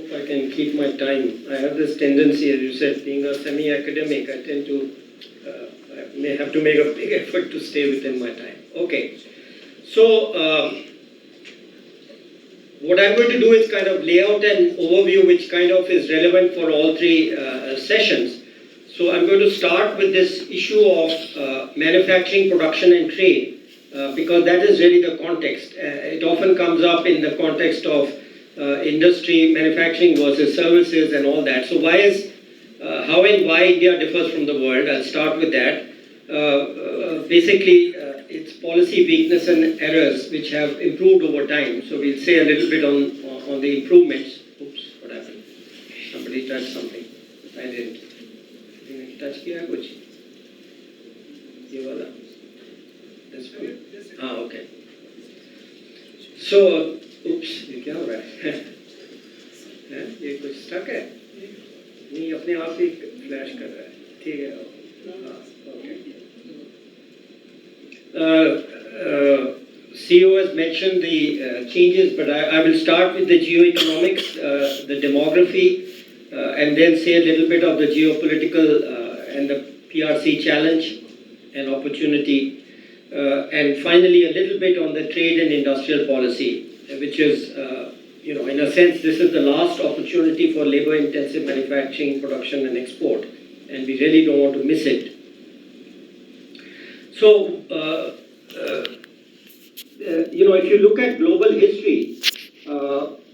hope I can keep my time. I have this tendency, as you said, being a semi-academic, I tend to, I may have to make a big effort to stay within my time. Okay. So, what I'm going to do is kind of lay out an overview which kind of is relevant for all three sessions. So I'm going to start with this issue of manufacturing, production and trade, because that is really the context. It often comes up in the context of industry, manufacturing versus services and all that. So how and why India differs from the world, I'll start with that. Basically, it's policy weakness and errors which have improved over time. So we'll say a little bit on the improvements. Oops, what happened? Somebody touched something. I didn't. Touch किया कुछ? ये वाला. This one. Ah, okay. So, oops, ये क्या हो रहा है? ये कुछ stuck है? नहीं, अपने आप ही flash कर रहा है. ठीक है. Okay. CEO has mentioned the changes, but I will start with the geoeconomics, the demography, and then say a little bit of the geopolitical and the PRC challenge and opportunity, and finally a little bit on the trade and industrial policy, which is, in a sense, this is the last opportunity for labor-intensive manufacturing, production and export, and we really don't want to miss it. So, if you look at global history,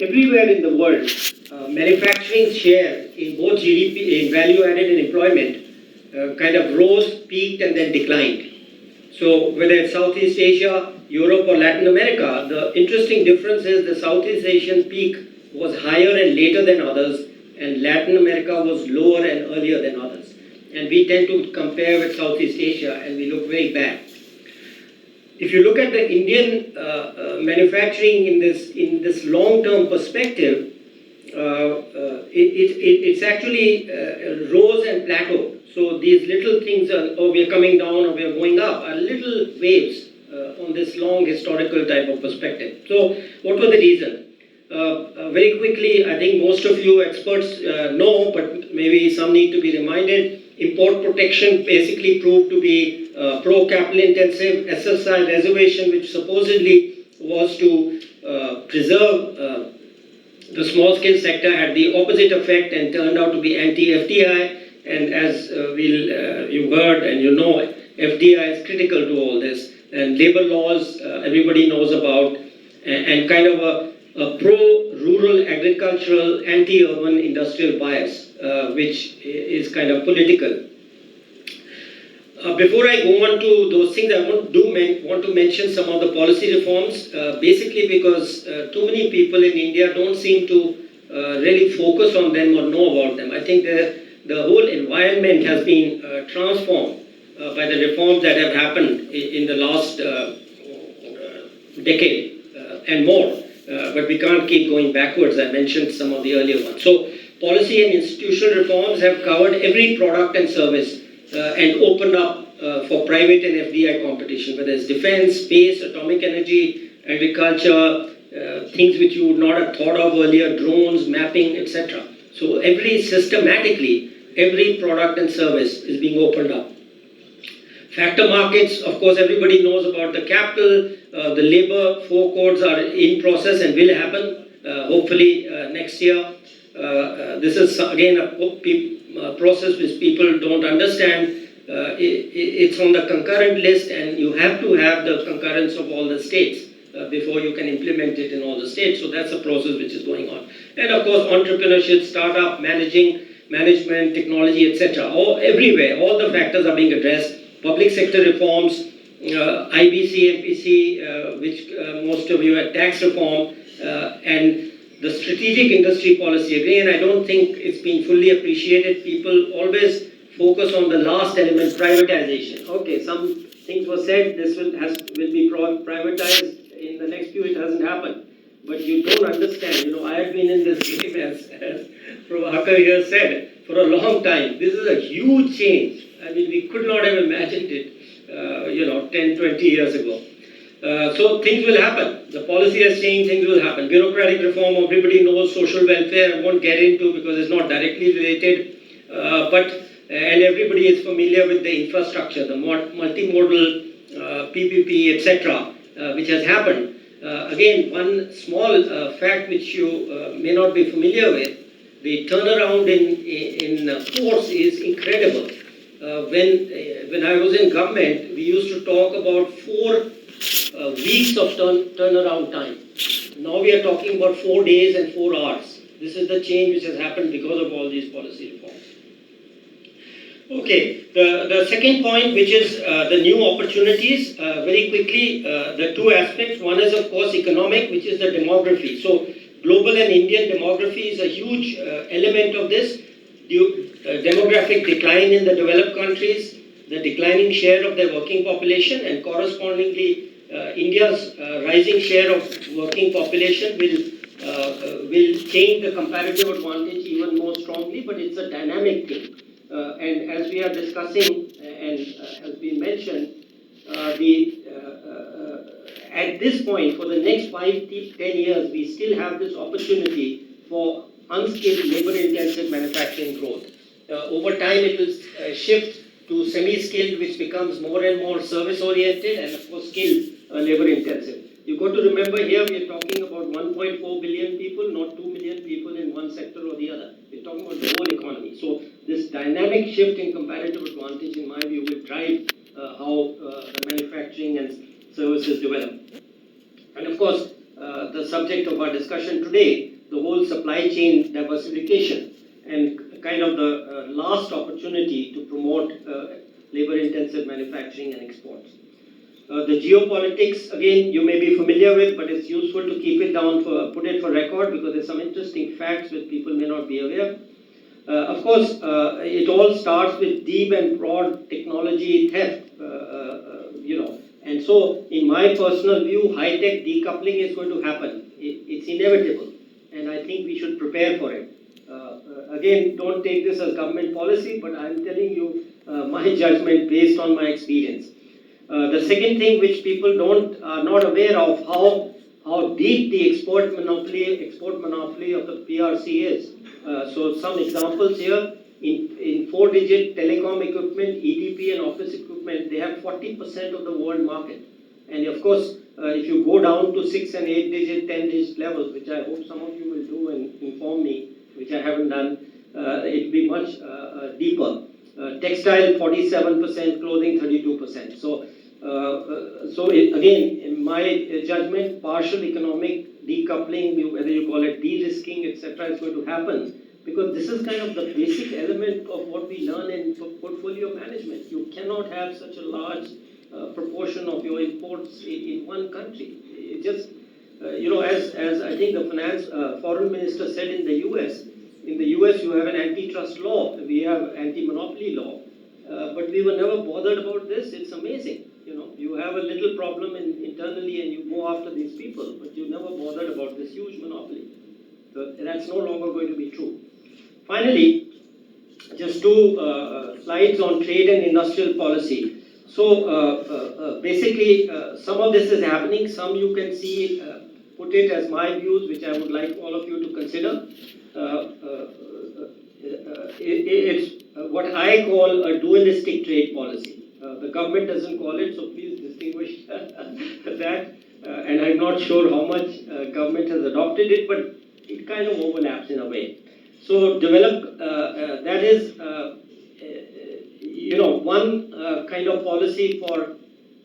everywhere in the world, manufacturing share in both GDP, in value added and employment, kind of rose, peaked and then declined. So whether it's Southeast Asia, Europe or Latin America, the interesting difference is the Southeast Asian peak was higher and later than others, and Latin America was lower and earlier than others. And we tend to compare with Southeast Asia and we look very bad. If you look at the Indian manufacturing in this long-term perspective, it's actually rose and plateau. So these little things are, we are coming down or we are going up, are little waves on this long historical type of perspective. So what was the reason? Very quickly, I think most of you experts know, but maybe some need to be reminded. Import protection basically proved to be pro-capital intensive. SSI reservation, which supposedly was to preserve the small-scale sector, had the opposite effect and turned out to be anti-FDI. And as you heard and you know, FDI is critical to all this. And labor laws, everybody knows about, and kind of a pro-rural agricultural, anti-urban industrial bias, which is kind of political. Before I go on to those things, I want to mention some of the policy reforms, basically because too many people in India don't seem to really focus on them or know about them. I think the whole environment has been transformed by the reforms that have happened in the last decade and more. But we can't keep going backwards. I mentioned some of the earlier ones. So policy and institutional reforms have covered every product and service and opened up for private and FDI competition, whether it's defense, space, atomic energy, agriculture, things which you would not have thought of earlier, drones, mapping, etc. So systematically, every product and service is being opened up. Factor markets, of course, everybody knows about the capital. The labor 4 codes are in process and will happen, hopefully next year. This is again a process which people don't understand. It's on the concurrent list and you have to have the concurrence of all the states before you can implement it in all the states. So that's a process which is going on. And of course, entrepreneurship, startup, management, technology, etc. Everywhere, all the factors are being addressed. Public sector reforms, IBC, MPC, which most of you had, tax reform, and the strategic industry policy. Again, I don't think it's been fully appreciated. People always focus on the last element, privatization. Okay, some things were said, this will be privatized. In the next few, it hasn't happened. But you don't understand, I have been in this game, as Prabhakar here said, for a long time. This is a huge change. I mean, we could not have imagined it, 10, 20 years ago. So things will happen. The policy is saying things will happen. Bureaucratic reform, everybody knows. Social welfare, I won't get into because it's not directly related. And everybody is familiar with the infrastructure, the multimodal PPP, etc., which has happened. Again, one small fact which you may not be familiar with, the turnaround in ports is incredible. When I was in government, we used to talk about 4 weeks of turnaround time. Now we are talking about 4 days and 4 hours. This is the change which has happened because of all these policy reforms. Okay, the second point, which is the new opportunities, very quickly, the 2 aspects. One is, of course, economic, which is the demography. So global and Indian demography is a huge element of this. Demographic decline in the developed countries, the declining share of their working population, and correspondingly India's rising share of working population will change the comparative advantage even more strongly, but it's a dynamic thing. And as we are discussing and has been mentioned, at this point, for the next 5 to 10 years, we still have this opportunity for unskilled, labor-intensive manufacturing growth. Over time, it will shift to semi-skilled, which becomes more and more service-oriented, and of course, skilled, labor-intensive. You've got to remember here, we are talking about 1.4 billion people, not 2 million people in one sector or the other. We're talking about the whole economy. So this dynamic shift in comparative advantage, in my view, will drive how the manufacturing and services develop. And of course, the subject of our discussion today, the whole supply chain diversification and kind of the last opportunity to promote labor-intensive manufacturing and exports. The geopolitics, again, you may be familiar with, but it's useful to keep it down, put it for record, because there's some interesting facts which people may not be aware. Of course, it all starts with deep and broad technology theft, and so in my personal view, high-tech decoupling is going to happen. It's inevitable, and I think we should prepare for it. Again, don't take this as government policy, but I'm telling you my judgment based on my experience. The second thing which people are not aware of, how deep the export monopoly of the PRC is. So some examples here, in 4-digit telecom equipment, EDP and office equipment, they have 40% of the world market. And of course, if you go down to 6 and 8-digit, 10-digit levels, which I hope some of you will do and inform me, which I haven't done, it will be much deeper. Textile 47%, clothing 32%. So again, in my judgment, partial economic decoupling, whether you call it de-risking, etc., is going to happen, because this is kind of the basic element of what we learn in portfolio management. You cannot have such a large proportion of your imports in one country. It just, as I think the foreign minister said in the US, you have an antitrust law, we have anti-monopoly law, but we were never bothered about this. It's amazing. You have a little problem internally and you go after these people, but you never bothered about this huge monopoly. So that's no longer going to be true. Finally, just 2 slides on trade and industrial policy. So basically, some of this is happening. Some you can see, put it as my views, which I would like all of you to consider. It's what I call a dualistic trade policy. The government doesn't call it, so please distinguish that. And I'm not sure how much government has adopted it, but it kind of overlaps in a way. So that is, one kind of policy for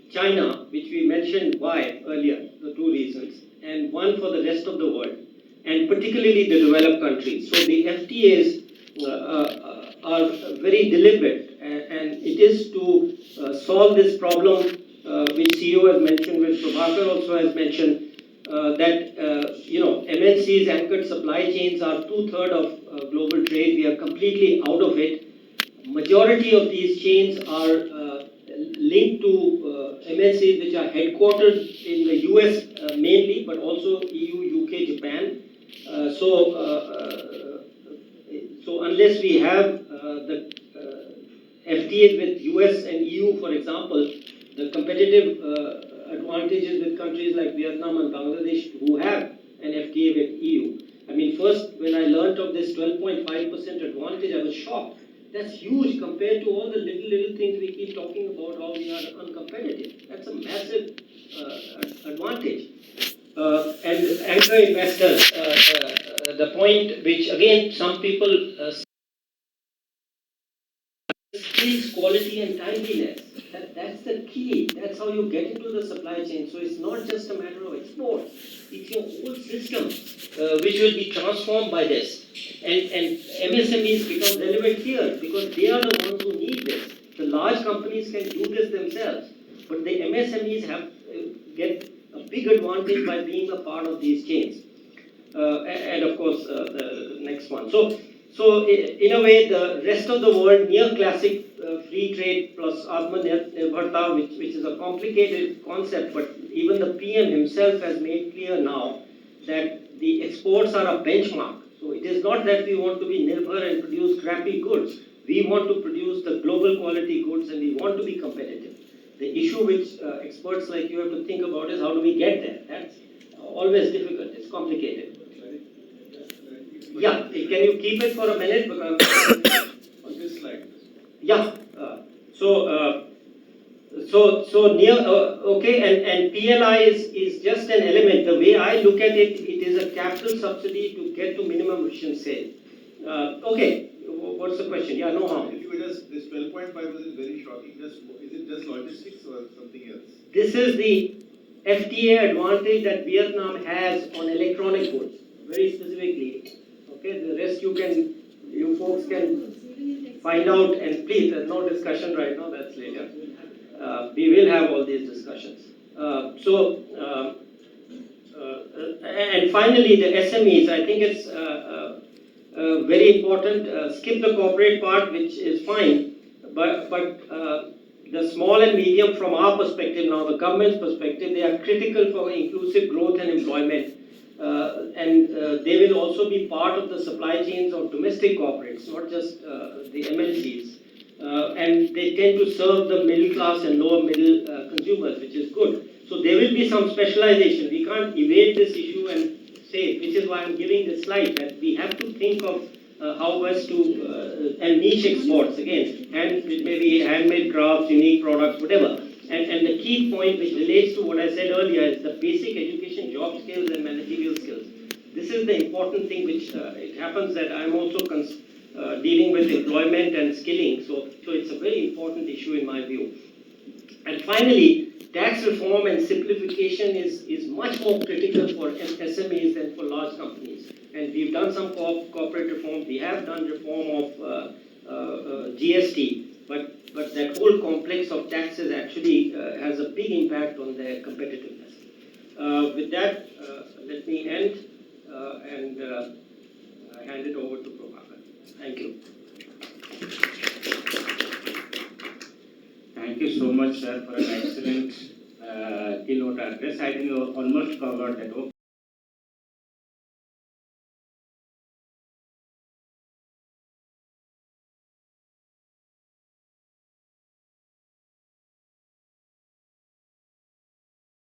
China, which we mentioned why earlier, the 2 reasons, and one for the rest of the world, and particularly the developed countries. So the FTAs are very deliberate, and it is to solve this problem, which CEO has mentioned, which Prabhakar also has mentioned, that MNCs anchored supply chains are 2/3 of global trade. We are completely out of it. Majority of these chains are linked to MNCs which are headquartered in the US mainly, but also EU, UK, Japan. So unless we have the FTAs with US and EU, for example, the competitive advantages with countries like Vietnam and Bangladesh who have an FTA with EU. I mean, first, when I learnt of this 12.5% advantage, I was shocked. That's huge compared to all the little things we keep talking about, how we are uncompetitive. That's a massive advantage. And anchor investors, the point which again some people skills, quality and timeliness. That's the key. That's how you get into the supply chain. So it's not just a matter of export. It's your whole system which will be transformed by this. And MSMEs become relevant here because they are the ones who need this. The large companies can do this themselves, but the MSMEs have get a big advantage by being a part of these chains. And of course, the next one. So in a way, the rest of the world, near classic free trade plus Atmanirbharta, which is a complicated concept, but even the PM himself has made clear now that the exports are a benchmark. So it is not that we want to be nirbhar and produce crappy goods. We want to produce the global quality goods and we want to be competitive. The issue which experts like you have to think about is how do we get there? That's always difficult. It's complicated. Yeah, can you keep it for a minute? Because on this slide. Yeah. So near okay, and PLI is just an element. The way I look at it, it is a capital subsidy to get to minimum efficient sale. Okay, what's the question? Yeah, no harm. If you just this 12.5 is very shocking. Is it just logistics or something else? This is the FTA advantage that Vietnam has on electronic goods, very specifically. Okay, the rest you folks can find out, and please, there's no discussion right now, that's later. We will have all these discussions. And finally, the SMEs, I think it's very important. Skip the corporate part, which is fine, but the small and medium, from our perspective now, the government's perspective, they are critical for inclusive growth and employment. They will also be part of the supply chains of domestic corporates, not just the MNCs. And they tend to serve the middle class and lower middle consumers, which is good. So there will be some specialization. We can't evade this issue and say, which is why I'm giving this slide, that we have to think of how best to, and niche exports, again, and maybe handmade crafts, unique products, whatever. And the key point which relates to what I said earlier is the basic education, job skills and managerial skills. This is the important thing which it happens that I'm also dealing with employment and skilling. So it's a very important issue in my view. And finally, tax reform and simplification is much more critical for SMEs than for large companies. And we've done some corporate reform. We have done reform of GST. But that whole complex of taxes actually has a big impact on their competitiveness. With that, let me end and I hand it over to Prabhakar. Thank you. Thank you so much, sir, for an excellent keynote address. I think you almost covered that.